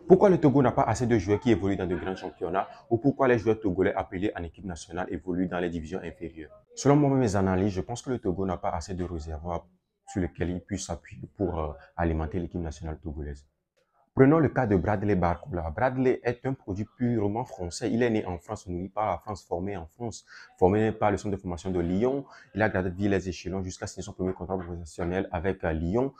Pourquoi le Togo n'a pas assez de joueurs qui évoluent dans de grands championnats ou pourquoi les joueurs togolais appelés en équipe nationale évoluent dans les divisions inférieures? Selon moi, mes analyses, je pense que le Togo n'a pas assez de réservoirs sur lesquels il puisse s'appuyer pour alimenter l'équipe nationale togolaise. Prenons le cas de Bradley Barcola. Bradley est un produit purement français. Il est né en France, nourri par la France, formé en France, formé par le centre de formation de Lyon. Il a gravi les échelons jusqu'à signer son premier contrat professionnel avec Lyon,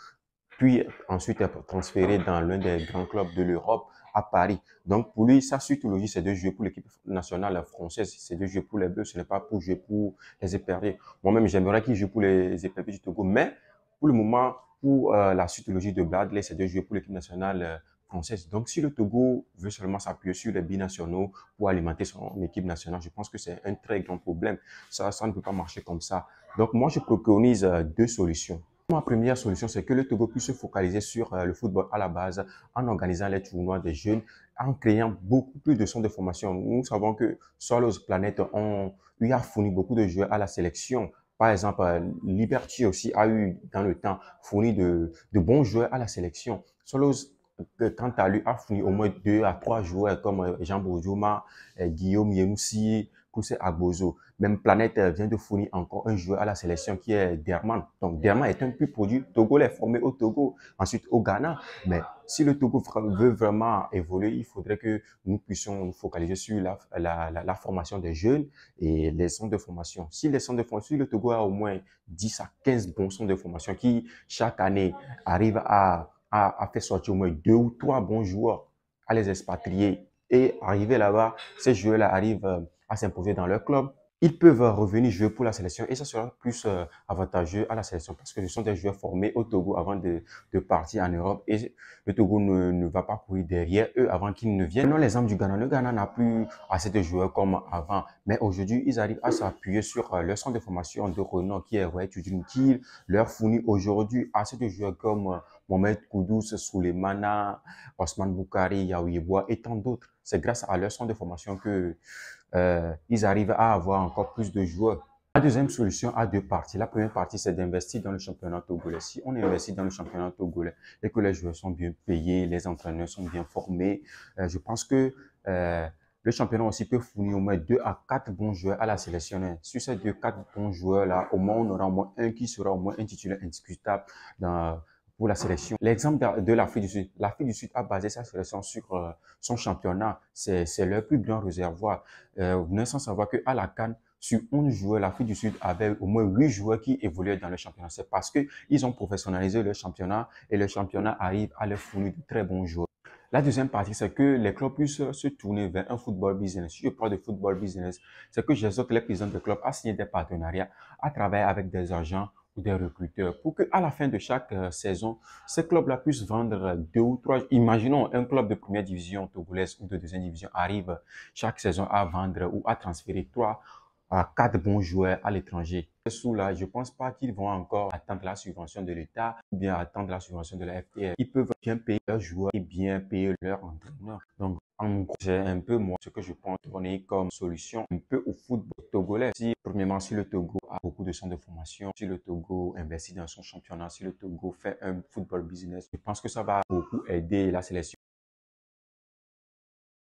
puis ensuite être transféré dans l'un des grands clubs de l'Europe, à Paris. Donc pour lui, sa suite c'est de jouer pour l'équipe nationale française, c'est de jouer pour les Bleus, ce n'est pas pour jouer pour les éperviers. Moi-même, j'aimerais qu'il joue pour les éperviers du Togo, mais pour le moment, pour la suitologie de Bradley, c'est de jouer pour l'équipe nationale française. Donc si le Togo veut seulement s'appuyer sur les binationaux pour alimenter son équipe nationale, je pense que c'est un très grand problème. Ça ne peut pas marcher comme ça. Donc moi, je préconise deux solutions. Ma première solution, c'est que le Togo puisse se focaliser sur le football à la base en organisant les tournois des jeunes, en créant beaucoup plus de centres de formation. Nous savons que Swallows Planet ont eu à fournir beaucoup de joueurs à la sélection. Par exemple, Liberty aussi a eu dans le temps fourni de bons joueurs à la sélection. Swallows, quant à lui, a fourni au moins 2 à 3 joueurs comme Jean Bourdiuma, Guillaume Yenoussi, Koussé Agbozo. Même Planète vient de fournir encore un joueur à la sélection qui est Derman. Donc Derman est un pur produit togolais formé au Togo, ensuite au Ghana. Mais si le Togo veut vraiment évoluer, il faudrait que nous puissions nous focaliser sur la formation des jeunes et les centres de formation. Si les centres de formation, si le Togo a au moins 10 à 15 bons centres de formation qui chaque année arrivent à faire sortir au moins 2 ou 3 bons joueurs, à les expatrier et arriver là-bas, ces joueurs-là arrivent à s'imposer dans leur club, ils peuvent revenir jouer pour la sélection et ça sera plus avantageux à la sélection parce que ce sont des joueurs formés au Togo avant de partir en Europe et le Togo ne va pas courir derrière eux avant qu'ils ne viennent. Non, l'exemple du Ghana, le Ghana n'a plus assez de joueurs comme avant, mais aujourd'hui, ils arrivent à s'appuyer sur leur centre de formation de renom qui est Roy Tudjun, qui leur fournit aujourd'hui assez de joueurs comme Mohamed Kudus, Souleymana, Osman Boukari, Yaouyebois et tant d'autres. C'est grâce à leur centre de formation que ils arrivent à avoir encore plus de joueurs. La deuxième solution a deux parties. La première partie, c'est d'investir dans le championnat togolais. Si on investit dans le championnat togolais et que les joueurs sont bien payés, les entraîneurs sont bien formés, je pense que le championnat aussi peut fournir au moins 2 à 4 bons joueurs à la sélection. Sur ces 2 à 4 bons joueurs-là, au moins, on aura au moins un qui sera au moins un titulaire indiscutable pour la sélection. L'exemple de l'Afrique du Sud. L'Afrique du Sud a basé sa sélection sur son championnat. C'est leur plus grand réservoir. Vous n'êtes sans savoir qu'à la CAN, sur 11 joueurs, l'Afrique du Sud avait au moins 8 joueurs qui évoluaient dans le championnat. C'est parce qu'ils ont professionnalisé le championnat et le championnat arrive à leur fournir de très bons joueurs. La deuxième partie, c'est que les clubs puissent se tourner vers un football business. Si je parle de football business, c'est que j'exhorte les présidents de clubs à signer des partenariats, à travailler avec des agents ou des recruteurs pour qu'à la fin de chaque saison, ces clubs-là puissent vendre 2 ou 3. Imaginons un club de première division togolaise ou de deuxième division arrive chaque saison à vendre ou à transférer 3 à 4 bons joueurs à l'étranger. Sous-là, je pense pas qu'ils vont encore attendre la subvention de l'État ou bien attendre la subvention de la FTR. Ils peuvent bien payer leurs joueurs et bien payer leurs entraîneurs. Donc, en gros, c'est un peu moi ce que je pense donner comme solution un peu au football togolais. Si, premièrement, si le Togo a beaucoup de centres de formation, si le Togo investit dans son championnat, si le Togo fait un football business, je pense que ça va beaucoup aider la sélection.